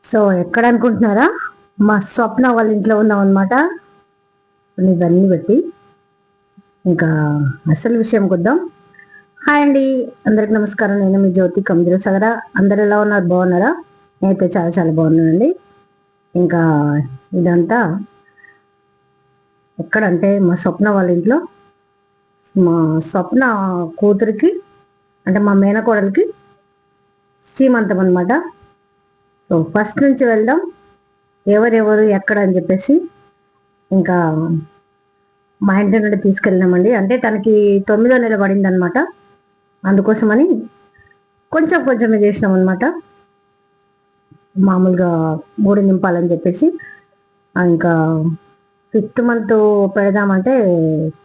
So ఎక్కడ అనుకుంటున్నారా? మా స్వప్న వాళ్ళ ఇంట్లో ఉన్నాం అనమాట. ఇవన్నీ బట్టి ఇంకా అసలు విషయం కొద్దాం. హాయ్ అండి, అందరికి నమస్కారం. నేను మీ జ్యోతి కమ్దిర సగర. అందరు ఎలా ఉన్నారు? బాగున్నారా? నేనైతే చాలా చాలా బాగున్నానండి. ఇంకా ఇదంతా ఎక్కడంటే మా స్వప్న వాళ్ళ ఇంట్లో. మా స్వప్న కూతురికి అంటే మా మేనకోడలికి సీమంతం అనమాట. సో ఫస్ట్ నుంచి వెళ్దాం, ఎవరెవరు ఎక్కడ అని చెప్పేసి. ఇంకా మా ఇంటి నుండి తీసుకెళ్ళినామండి. అంటే తనకి 9వ నెల పడింది అనమాట. అందుకోసమని కొంచెం కొంచెమే చేసినాం అనమాట. మామూలుగా మూడు నింపాలని చెప్పేసి. ఇంకా 5th మంత్ పెడదామంటే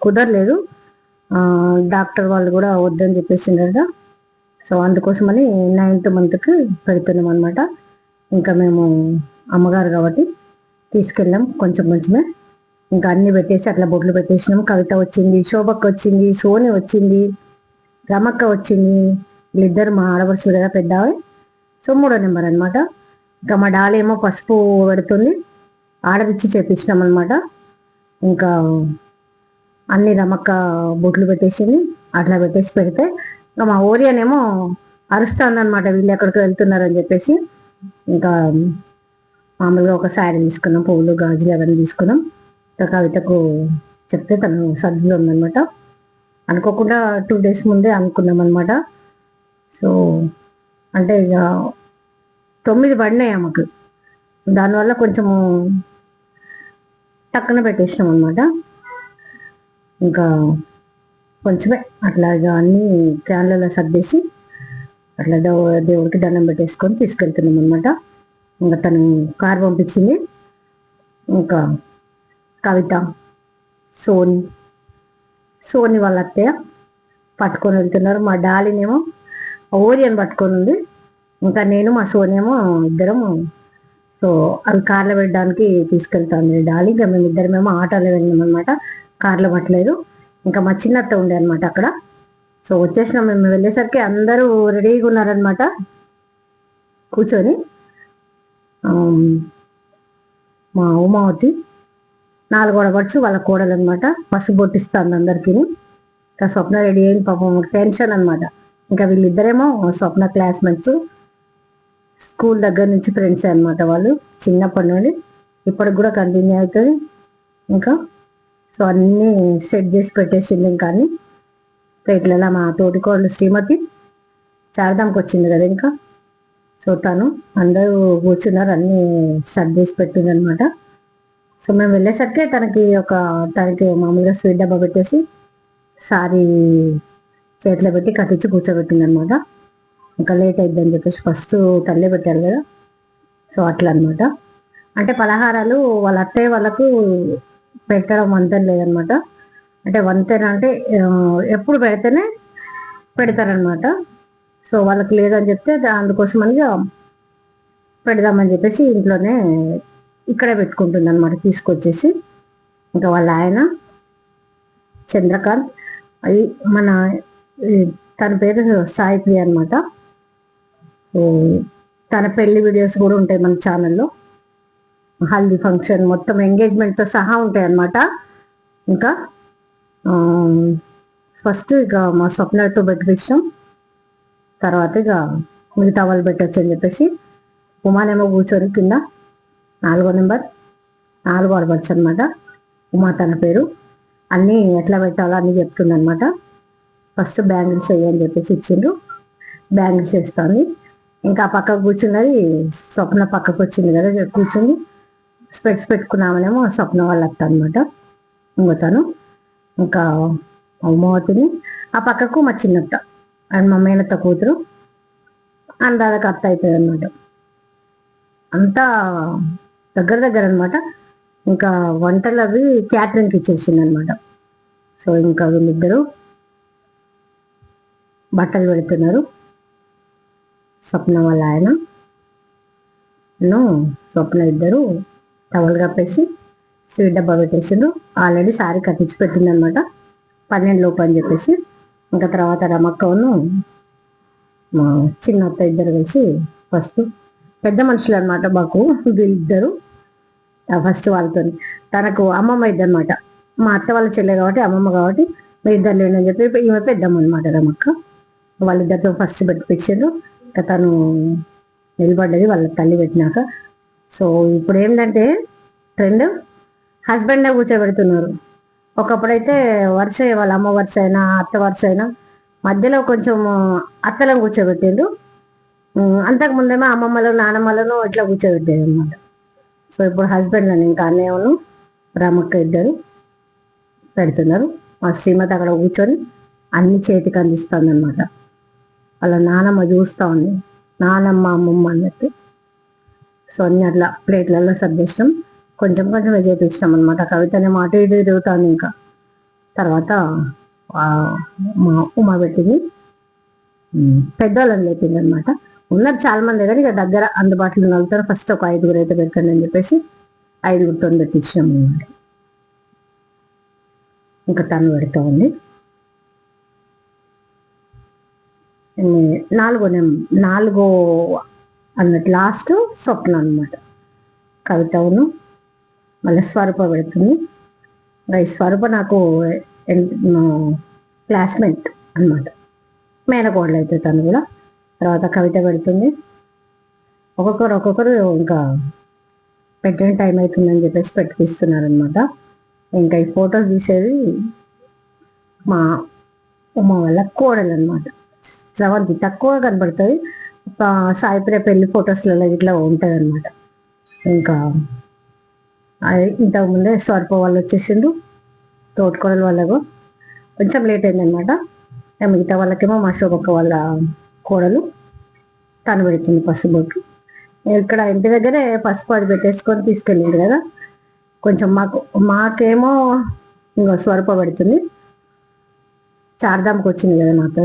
కుదరలేదు. డాక్టర్ వాళ్ళు కూడా వద్దని చెప్పేసిండ్రట. సో అందుకోసమని 9th మంత్కి పెడుతున్నాం అనమాట. ఇంకా మేము అమ్మగారు కాబట్టి తీసుకెళ్ళాం కొంచెం కొంచెమే. ఇంకా అన్ని పెట్టేసి అట్లా బొట్లు పెట్టేసినాం. కవిత వచ్చింది, శోభక్క వచ్చింది, సోని వచ్చింది, రమక్క వచ్చింది. వీళ్ళిద్దరు మా ఆడపడుచులు కదా పెద్దవి. సో 3వ నెంబర్ అనమాట. ఇంకా మా డాలేమో పసుపు పెడుతుంది, ఆడపిచ్చి చేపించినాం అనమాట. ఇంకా అన్ని రమక్క బొట్లు పెట్టేసింది. అట్లా పెట్టేసి పెడితే ఇంకా మా ఓరియానేమో అరుస్తుందన్నమాట, వీళ్ళు ఎక్కడికి వెళ్తున్నారని చెప్పేసి. ఇంకా మామూలుగా ఒక శారీ తీసుకున్నాం, పువ్వులు గాజులు అవన్నీ తీసుకున్నాం. ఇంకా కవితకు చెప్తే తను సర్దులో ఉందనమాట. అనుకోకుండా 2 days ముందే అనుకున్నాం అనమాట. సో అంటే ఇక 9 పడినాయి ఆమెకు. దానివల్ల కొంచెము టక్కున పెట్టేసినాం అనమాట. ఇంకా కొంచెమే అట్లా అన్ని క్యాన్లలో సర్దేసి అట్లా దేవుడికి దండం పెట్టేసుకొని తీసుకెళ్తున్నాం అనమాట. ఇంకా తను కారు పంపించింది. ఇంకా కవిత, సోని వాళ్ళ అత్తయ్య పట్టుకొని వెళ్తున్నారు. మా డాలినేమో ఓరియన్ పట్టుకొని ఉంది. ఇంకా నేను మా సోని ఏమో ఇద్దరము. సో అవి కార్లో పెట్టడానికి తీసుకెళ్తాను డాలి. ఇంకా మేము ఇద్దరమేమో ఆటోలో వెళ్ళినాం అనమాట, కార్లో పట్టలేదు. ఇంకా మా చిన్నత్త ఉండే అనమాట అక్కడ. సో వచ్చేసినాం. మేము వెళ్ళేసరికి అందరూ రెడీగా ఉన్నారనమాట కూర్చొని. మా ఉమావతి 4వ ఆడపడుచు వాళ్ళ కోడలు అనమాట, పసుపు బొట్టిస్తుంది అందరికీ. ఇంకా స్వప్న రెడీ అయింది, పాపం టెన్షన్ అనమాట. ఇంకా వీళ్ళిద్దరేమో స్వప్న క్లాస్మేట్స్, స్కూల్ దగ్గర నుంచి ఫ్రెండ్స్ అనమాట. వాళ్ళు చిన్నప్పటి నుండి ఇప్పటికి కూడా కంటిన్యూ అవుతుంది. ఇంకా సో అన్నీ సెట్ చేసి పెట్టేసింది. ఇంకా అన్ని ఇట్లా మా తోటికోడలు శ్రీమతి చారదాంకి వచ్చింది కదా ఇంకా. సో తను అందరూ కూర్చున్నారు, అన్నీ సెట్ చేసి పెట్టింది అనమాట. సో మేము వెళ్ళేసరికి తనకి మామూలుగా స్వీట్ డబ్బా పెట్టేసి సారీ చేతిలో పెట్టి కట్టించి కూర్చోబెట్టింది అనమాట. ఇంకా లేట్ అయిద్దని చెప్పేసి ఫస్ట్ తల్లే పెట్టారు కదా. సో అట్లా అనమాట. అంటే పలహారాలు వాళ్ళ అత్తయ్య వాళ్ళకు పెట్టడం వంతెన లేదనమాట. అంటే వంతెన అంటే ఎప్పుడు పెడితేనే పెడతారనమాట. సో వాళ్ళకి లేదని చెప్తే అందుకోసమని పెడదామని చెప్పేసి ఇంట్లోనే ఇక్కడే పెట్టుకుంటుంది అనమాట తీసుకొచ్చేసి. ఇంకా వాళ్ళ ఆయన చంద్రకాంత్, అది మన తన పేరు సాయి ప్రియ అనమాట. సో తన పెళ్లి వీడియోస్ కూడా ఉంటాయి మన ఛానల్లో. హల్దీ ఫంక్షన్ మొత్తం ఎంగేజ్మెంట్తో సహా ఉంటాయి అన్నమాట. ఇంకా ఫస్ట్ ఇక మా స్వప్నతో పెట్టించాం. తర్వాత ఇక మిగతా వాళ్ళు పెట్టచ్చు అని చెప్పేసి ఉమానేమో కూర్చొని కింద 4వ నెంబర్ 4వ ఆడపడుచు అనమాట. ఉమా తన పేరు. అన్నీ ఎట్లా పెట్టాలో అన్నీ చెప్తుంది అనమాట. ఫస్ట్ బ్యాంగిల్స్ వేయని చెప్పేసి ఇచ్చిండ్రు, బ్యాంగిల్స్ వేస్తుంది. ఇంకా పక్కకు కూర్చున్నది స్వప్న, పక్కకు వచ్చింది కదా కూర్చుంది. స్పెట్స్ పెట్టుకున్నామనేమో స్వప్న వాళ్ళ అత్త అనమాట. ఇంకోతాను ఇంకా ఉమావతిని, ఆ పక్కకు మా చిన్నత్త అండ్ మా మేనత్త కూతురు అందాలకు అత్త అవుతుంది అనమాట. అంతా దగ్గర దగ్గర అనమాట. ఇంకా వంటలు అవి క్యాటరింగ్కి ఇచ్చేసింది అనమాట. సో ఇంకా వీళ్ళిద్దరూ బట్టలు పెడుతున్నారు. స్వప్న వాళ్ళ ఆయన స్వప్న ఇద్దరు టవల్ కప్పేసి స్వీట్ డబ్బా పెట్టేసిండ్రు. ఆల్రెడీ సారీ కట్టించి పెట్టింది అనమాట 12 లోపు అని చెప్పేసి. ఇంకా తర్వాత రమక్కను మా చిన్న అత్త ఇద్దరు కలిసి ఫస్ట్ పెద్ద మనుషులు అనమాట మాకు వీళ్ళిద్దరు. ఫస్ట్ వాళ్ళతో తనకు అమ్మమ్మ ఇద్దరు, మా అత్త వాళ్ళ చెల్లె కాబట్టి అమ్మమ్మ కాబట్టి మీ ఇద్దరు లేని అని చెప్పి ఈమె పెద్దమ్మ అనమాట రమక్క. వాళ్ళిద్దరితో ఫస్ట్ పెట్టించారు. ఇంకా తను నిలబడ్డది వాళ్ళ తల్లి పెట్టినాక. సో ఇప్పుడు ఏంటంటే ట్రెండ్ హస్బెండ్ కూర్చోబెడుతున్నారు. ఒకప్పుడైతే వరుస వాళ్ళ అమ్మ వరుస అయినా అత్త వరుస అయినా మధ్యలో కొంచెం అత్తలను కూర్చోబెట్టిండు. అంతకు ముందేమో అమ్మమ్మలను నానమ్మలను ఇట్లా కూర్చోబెట్టేది అనమాట. సో ఇప్పుడు హస్బెండ్ అని ఇంకా అన్నయ్యను రామక్క ఇద్దరు పెడుతున్నారు. మా శ్రీమతి అక్కడ కూర్చొని అన్ని చేతికి అందిస్తుంది అనమాట. వాళ్ళ నానమ్మ చూస్తూ ఉంది, నానమ్మ అమ్మమ్మ అన్నట్టు. సో అన్ని అట్లా ప్లేట్లలో సర్దేశం, కొంచెం కొంచెం చేపించినాం అనమాట. కవితనేమో అటు ఇటు తిరుగుతాను. ఇంకా తర్వాత మా ఉమా పెట్టింది, పెద్దవాళ్ళని లేపింది అనమాట. ఉన్నారు చాలా మంది కానీ ఇక దగ్గర అందుబాటులో నలుగుతారు. ఫస్ట్ ఒక 5గురు అయితే పెడతాను అని చెప్పేసి 5గురితో పెట్టించినాం అనమాట. ఇంకా తను పెడతా ఉంది. నాలుగో అన్నట్టు లాస్ట్ స్వప్న అనమాట. కవితను మళ్ళీ స్వరూప పెడుతుంది. ఈ స్వరూప నాకు క్లాస్మేట్ అనమాట, మేనకోడలు అయితే తను కూడా. తర్వాత కవిత పెడుతుంది. ఒక్కొక్కరు ఇంకా పెట్టిన టైం అవుతుందని చెప్పేసి పెట్టిస్తున్నారు అనమాట. ఇంకా ఈ ఫొటోస్ తీసేది మా ఉమ్మ వాళ్ళ కోడలు అనమాట, శ్రవంతి. తక్కువగా కనబడుతుంది, సాయిప్రియ పెళ్లి ఫొటోస్లలో ఇట్లా ఉంటుంది అనమాట. ఇంకా ఇంతకుముందే స్వరూప వాళ్ళు వచ్చేసిండు, తోటకోడలు వాళ్ళకు కొంచెం లేట్ అయిందనమాట. మిగతా వాళ్ళకేమో మా శోభక్క వాళ్ళ కోడలు తను పెడుతుంది పసుబొట్టు. ఇక్కడ ఇంటి దగ్గరే పసుపు అది పెట్టేసుకొని తీసుకెళ్ళింది కదా. కొంచెం మాకేమో ఇంకా స్వరూప పెడుతుంది. చార్ధాంకి వచ్చింది కదా నాతో,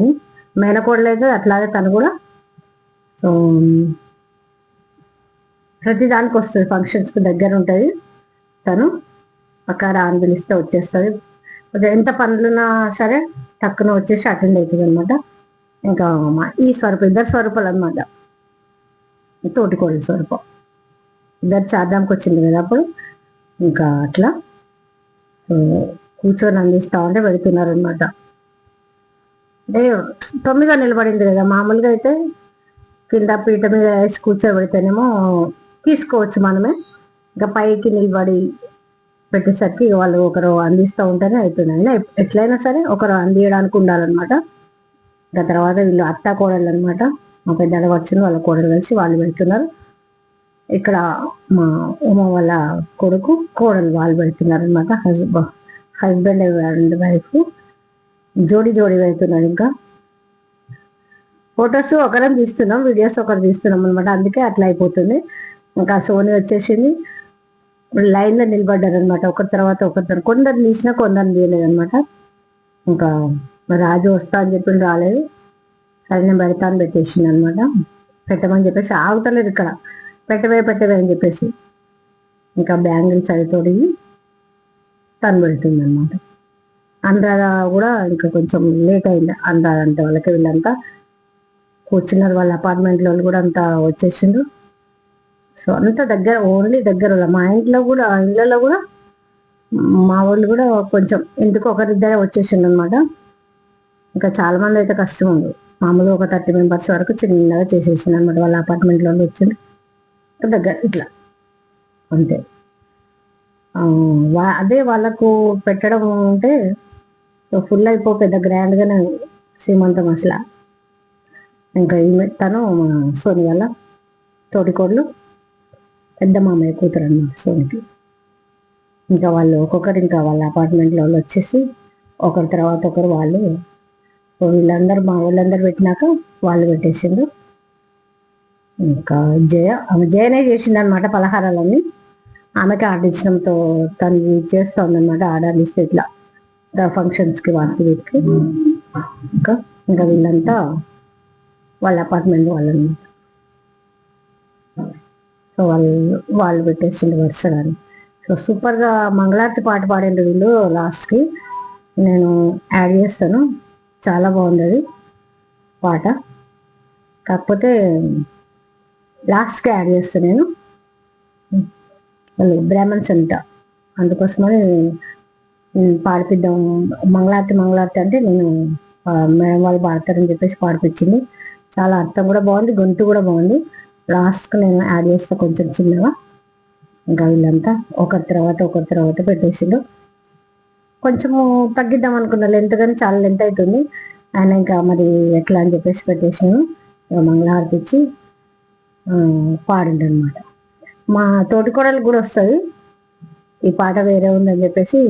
మేనకోడలు అయితే అట్లాగే తను కూడా. సో ప్రతి దానికి వస్తుంది, ఫంక్షన్స్కి దగ్గర ఉంటుంది తను. అక్కడ అని పిలిస్తే వచ్చేస్తుంది. ఎంత పనులున్నా సరే టక్కున వచ్చేసి అటెండ్ అవుతుంది అనమాట. ఇంకా ఈ స్వరూపం ఇద్దరు స్వరూపాలు అనమాట, తోటికోడలు స్వరూపం. ఇద్దరు చార్ధాంకి వచ్చింది కదా అప్పుడు. ఇంకా అట్లా కూర్చొని అందిస్తా ఉంటే పెడుతున్నారు అనమాట. అంటే 9గా నిలబడింది కదా, మామూలుగా అయితే కింద పీట మీద వేసి కూర్చోబెడితేనేమో తీసుకోవచ్చు మనమే. ఇంకా పైకి నిలబడి పెట్టేసరికి వాళ్ళు ఒకరు అందిస్తూ ఉంటేనే అవుతుంది. ఎట్లయినా సరే ఒకరు అందియడానికి ఉండాలన్నమాట. ఇంకా తర్వాత వీళ్ళు అత్త కోడలు అనమాట, మా పెద్దగా వచ్చింది వాళ్ళ కోడలు కలిసి వాళ్ళు పెడుతున్నారు. ఇక్కడ మా ఉమ వాళ్ళ కొడుకు కోడలు వాళ్ళు పెడుతున్నారు అనమాట. హస్బెండ్ అండ్ వైఫ్ జోడి పెడుతున్నారు. ఇంకా ఫొటోస్ ఒకరం తీస్తున్నాం, వీడియోస్ ఒకరు తీస్తున్నాం అనమాట. అందుకే అట్లా అయిపోతుంది. ఇంకా సోనీ వచ్చేసింది, లైన్లో నిలబడ్డారు అనమాట. ఒకరి తర్వాత ఒకరి, కొందరు తీసినా కొందరు తీయలేదనమాట. ఇంకా రాజు వస్తా అని చెప్పి రాలేదు. సరే నేను పెడతా అని పెట్టేసింది అనమాట. పెట్టమని చెప్పేసి ఆగుతలేదు ఇక్కడ, పెట్టవే అని చెప్పేసి. ఇంకా బ్యాంగిల్స్ అవి తోడిగి తను పెడుతుంది అనమాట. అనురాధ కూడా ఇంకా కొంచెం లేట్ అయింది. అనురాధ అంటే వాళ్ళకి వీళ్ళంతా కూర్చున్నారు, వాళ్ళ అపార్ట్మెంట్లో వాళ్ళు కూడా అంతా వచ్చేసిండ్రు. సో అంత దగ్గర, ఓన్లీ దగ్గర. మా ఇంట్లో కూడా, ఇళ్ళలో కూడా మా వాళ్ళు కూడా కొంచెం ఇంటికి ఒకరిద్దరే వచ్చేసిండు అనమాట. ఇంకా చాలా మంది అయితే కష్టం ఉంది. మామూలుగా ఒక 30 మెంబర్స్ వరకు చిన్నగా చేసేసింది అనమాట. వాళ్ళ అపార్ట్మెంట్లో వచ్చింది దగ్గర ఇట్లా అంతే. అదే వాళ్ళకు పెట్టడం ఉంటే ఫుల్ అయిపో పెద్ద గ్రాండ్గానే శ్రీమంతం అసలు. ఇంకా తను సోని వాళ్ళ తోటికోడలు పెద్ద మామయ్య కూతురు అన్నమాట సోనికి. ఇంకా వాళ్ళు ఒక్కొక్కరు ఇంకా వాళ్ళ అపార్ట్మెంట్లో వాళ్ళు వచ్చేసి ఒకరి తర్వాత ఒకరు వాళ్ళు వీళ్ళందరూ మా వాళ్ళందరూ పెట్టినాక వాళ్ళు పెట్టేసిండ్రు. ఇంకా జయనే చేసిండు అనమాట పలహారాలన్నీ. ఆమెకి ఆర్డర్ ఇచ్చినంతో తను చేస్తుంది అనమాట. ఆర్డర్లు ఇస్తే ఇట్లా ఫంక్షన్స్కి వాటికి వీటికి. ఇంకా వీళ్ళంతా వాళ్ళ అపార్ట్మెంట్ వాళ్ళని. సో వాళ్ళు పెట్టేసిండు వరుసగా. సో సూపర్గా మంగళారతి పాట పాడిండు వీళ్ళు లాస్ట్కి. నేను యాడ్ చేస్తాను, చాలా బాగుండేది పాట. కాకపోతే లాస్ట్కి యాడ్ చేస్తాను నేను. వాళ్ళు బ్రాహ్మణ్స్ అంట, అందుకోసమని పాడిపిద్దాం. మంగళారతి అంటే నేను మేడం వాళ్ళు పాడతారని చెప్పేసి పాడిపించింది. చాలా అర్థం కూడా బాగుంది, గొంతు కూడా బాగుంది. లాస్ట్కి నేను యాడ్ చేస్తా కొంచెం చిన్నగా. ఇంకా వీళ్ళంతా ఒకరి తర్వాత పెట్టేసిండు. కొంచెము తగ్గిద్దాం అనుకున్నా లెంత్, కానీ చాలా లెంత్ అవుతుంది. ఆయన ఇంకా మరి ఎట్లా అని చెప్పేసి పెట్టేసాను. మంగళహారతి ఇచ్చి పాడిండు అనమాట. మా తోటి కోడలు కూడా వస్తుంది, ఈ పాట వేరే ఉందని చెప్పేసి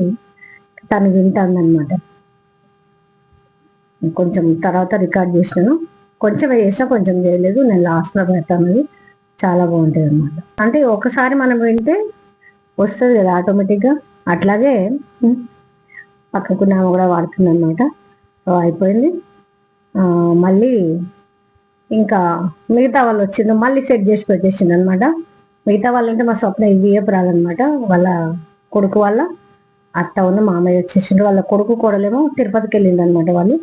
తను వింటాందనమాట. కొంచెం తర్వాత రికార్డ్ చేసినాను, కొంచెం చేసినా కొంచెం చేయలేదు. నేను లాస్ట్లో పెడతాను, అది చాలా బాగుంటుంది అనమాట. అంటే ఒకసారి మనం వింటే వస్తుంది కదా ఆటోమేటిక్గా. అట్లాగే పక్కకున్న కూడా వాడుతుంది అనమాట. సో అయిపోయింది. మళ్ళీ ఇంకా మిగతా వాళ్ళు వచ్చిండు, మళ్ళీ సెట్ చేసి పెట్టేసిండు అనమాట. మిగతా వాళ్ళు అంటే మా స్వప్న వియ్యపురాలన్నమాట. వాళ్ళ కొడుకు వాళ్ళ అత్త ఉన్న మామయ్య వచ్చేసిండ్రు. వాళ్ళ కొడుకు కోడలేమో తిరుపతికి వెళ్ళిండు అనమాట. వాళ్ళు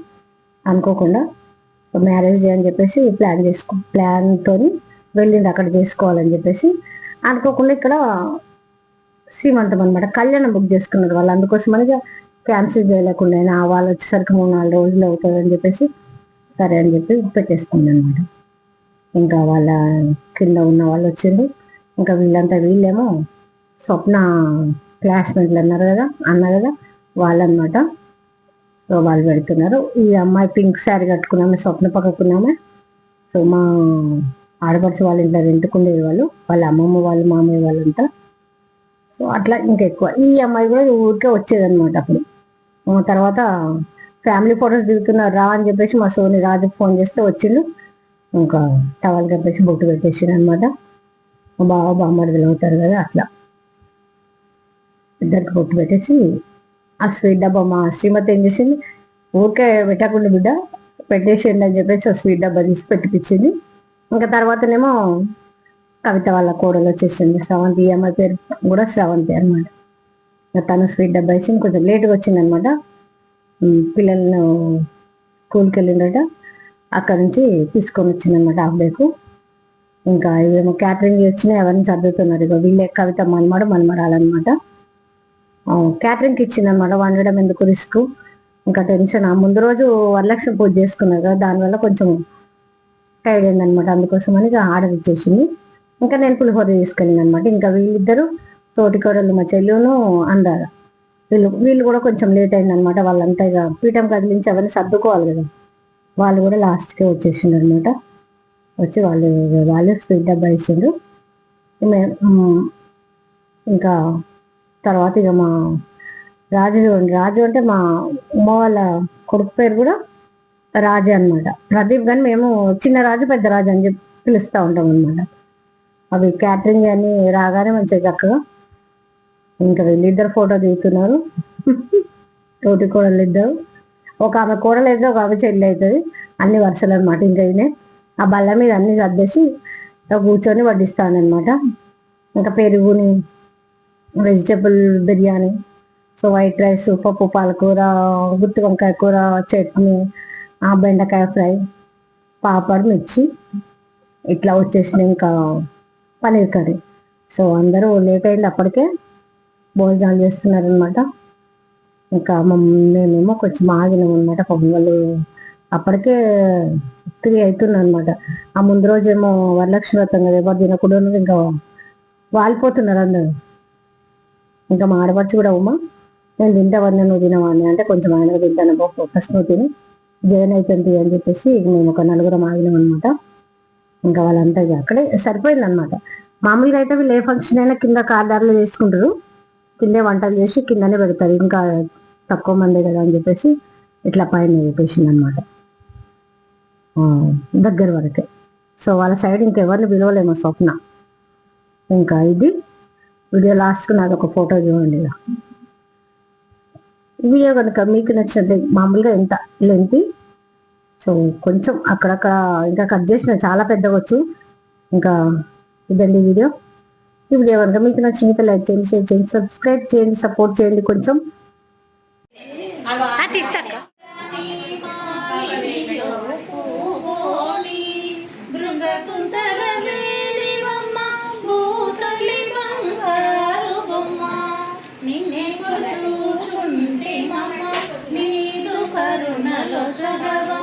అనుకోకుండా మ్యారేజ్ డే అని చెప్పేసి ప్లాన్తో వెళ్ళిండు అక్కడ చేసుకోవాలని చెప్పేసి. అనుకోకుండా ఇక్కడ సీమంతం అనమాట, కళ్యాణం బుక్ చేసుకున్నారు వాళ్ళు. అందుకోసమని క్యాన్సిల్ చేయలేకుండా వాళ్ళు వచ్చేసరికి 3-4 రోజులు అవుతుంది అని చెప్పేసి సరే అని చెప్పి పెట్టేసుకుంది అనమాట. ఇంకా వాళ్ళ కింద ఉన్న వాళ్ళు వచ్చిండ్రు. ఇంకా వీళ్ళేమో స్వప్న క్లాస్మేట్లు అన్న కదా వాళ్ళనమాట. సో వాళ్ళు పెడుతున్నారు. ఈ అమ్మాయి పింక్ శారీ కట్టుకున్నామే, స్వప్న పక్కకున్నామే. సో మా ఆడపడుచు వాళ్ళ ఇంట్లో రెంటుకుండేది వాళ్ళు, వాళ్ళ అమ్మమ్మ వాళ్ళు మామయ్య వాళ్ళంతా. సో అట్లా ఇంకా ఎక్కువ ఈ అమ్మాయి కూడా ఊరికే వచ్చేదనమాట. అప్పుడు తర్వాత ఫ్యామిలీ ఫొటోస్ దిగుతున్నారు రా అని చెప్పేసి మా సోని రాజుకు ఫోన్ చేస్తే వచ్చిండు. ఇంకా టవల్ కప్పేసి బొట్టు పెట్టేసారు అనమాట. మా బావ బామ్మడిదలు అవుతారు కదా, అట్లా ఇద్దరికి బొట్టు పెట్టేసి ఆ స్వీట్ డబ్బా మా శ్రీమతి ఏం చేసింది, ఊరికే పెట్టకుండా బిడ్డ పెట్టేసిండి అని చెప్పేసి ఆ స్వీట్ డబ్బా తీసి పెట్టిపించింది. ఇంకా తర్వాతనేమో కవిత వాళ్ళ కోడలు వచ్చేసింది, శ్రవంతి. ఈ అమ్మాయి పేరు కూడా శ్రవంతి అనమాట. తను స్వీట్ డబ్బా వేసి కొంచెం లేట్గా వచ్చిందనమాట. పిల్లలను స్కూల్కి వెళ్ళిందట, అక్కడ నుంచి తీసుకొని వచ్చిందనమాట హాఫ్ డేకు. ఇంకా ఇవేమో క్యాటరింగ్ వచ్చినా ఎవరిని సర్దుతున్నారు. ఇక వీళ్ళే కవిత మనమరాలన్నమాట. క్యాటరింగ్కి ఇచ్చిందనమాట. వండడం ఎందుకు రిస్క్, ఇంకా టెన్షన్. ఆ ముందు రోజు వరలక్ష్మి పూజ చేసుకున్నారు కదా, దానివల్ల కొంచెం టైర్డ్ అయిందనమాట. అందుకోసమని ఇక ఆర్డర్ ఇచ్చేసింది. ఇంకా నేను పులిహోర తీసుకెళ్ళింది అనమాట. ఇంకా వీళ్ళిద్దరు తోటికోడలు మా చెల్లెను అందారు. వీళ్ళు కూడా కొంచెం లేట్ అయిందనమాట. వాళ్ళంతా ఇక పీఠం కదిలించి అవన్నీ సర్దుకోవాలి కదా, వాళ్ళు కూడా లాస్ట్కే వచ్చేసిండ్రు అనమాట. వచ్చి వాళ్ళు స్వీట్ డబ్బా ఇచ్చిండ్రు. ఇంకా తర్వాత ఇక మా రాజు అంటే మా అమ్మ వాళ్ళ కొడుకు పేరు కూడా రాజు అనమాట, ప్రదీప్. కానీ మేము చిన్న రాజు పెద్ద రాజు అని చెప్పి పిలుస్తూ ఉంటాం అనమాట. అవి క్యాటరింగ్ అని రాగానే మంచిగా చక్కగా ఇంకా వీళ్ళిద్దరు ఫోటో దిగుతున్నారు. తోటి కోడలు ఇద్దరు, ఒక ఆమె కోడలు అయితే ఒక ఆమె చెల్లి అవుతుంది, అన్ని వరుసలు అనమాట. ఇంకా ఈయన ఆ బల్ల మీద అన్ని సర్దేసి కూర్చొని వడ్డిస్తానమాట. ఇంకా పెరుగుని, vegetable biryani, so white rice, పప్పు, పాలకూర, గుత్తి వంకాయ కూర, చట్నీ, బెండకాయ ఫ్రై, పాపడ్, మిర్చి, ఇట్లా వచ్చేసినాయి. ఇంకా పన్నీర్ కర్రీ. సో అందరూ లేట్ అయింది, అప్పటికే భోజనాలు చేస్తున్నారనమాట. ఇంకా మేమేమో కొంచెం ఆగినాం అనమాట. పాపం వాళ్ళు అప్పటికే 3 అవుతుంది అనమాట. ఆ ముందు రోజేమో వరలక్ష్మి వ్రతం కదా, ఎవరు తినకూడదు, ఇంకా వాలిపోతున్నారు అందరు. ఇంకా మా ఆడపడుచు కూడా ఉమ్మా నేను తింటావన్నా నువ్వు తినవాడిని అంటే, కొంచెం ఆయన తింటాను ఫస్ట్ నువ్వు తిని జైన్ అవుతుంది అని చెప్పేసి మేము ఒక 4 ఆగినాం అనమాట. ఇంకా వాళ్ళంతా అక్కడే సరిపోయింది అనమాట. మామూలుగా అయితే వీళ్ళు ఏ ఫంక్షన్ అయినా కింద కార్దార్లు చేసుకుంటారు, కిందే వంటలు చేసి కిందనే పెడతారు. ఇంకా తక్కువ మంది కదా అని చెప్పేసి ఇట్లా పైన పెట్టేసింది అనమాట దగ్గర వరకే. సో వాళ్ళ సైడ్ ఇంకెవరిని పిలవలేము స్వప్న. ఇంకా ఇది వీడియో లాస్ట్ నాది ఒక ఫోటో చూడండి. ఈ వీడియో కనుక మీకు నచ్చినట్టు, మామూలుగా ఎంత లెంత్, సో కొంచెం అక్కడక్కడ ఇంకా కట్ చేసిన, చాలా పెద్దగా వచ్చు. ఇంకా ఇదండి వీడియో. ఈ వీడియో కనుక మీకు నచ్చినట్టు లైక్ చేయండి, షేర్ చేయండి, సబ్స్క్రైబ్ చేయండి, సపోర్ట్ చేయండి కొంచెం. తీస్తాను. रोषगवान्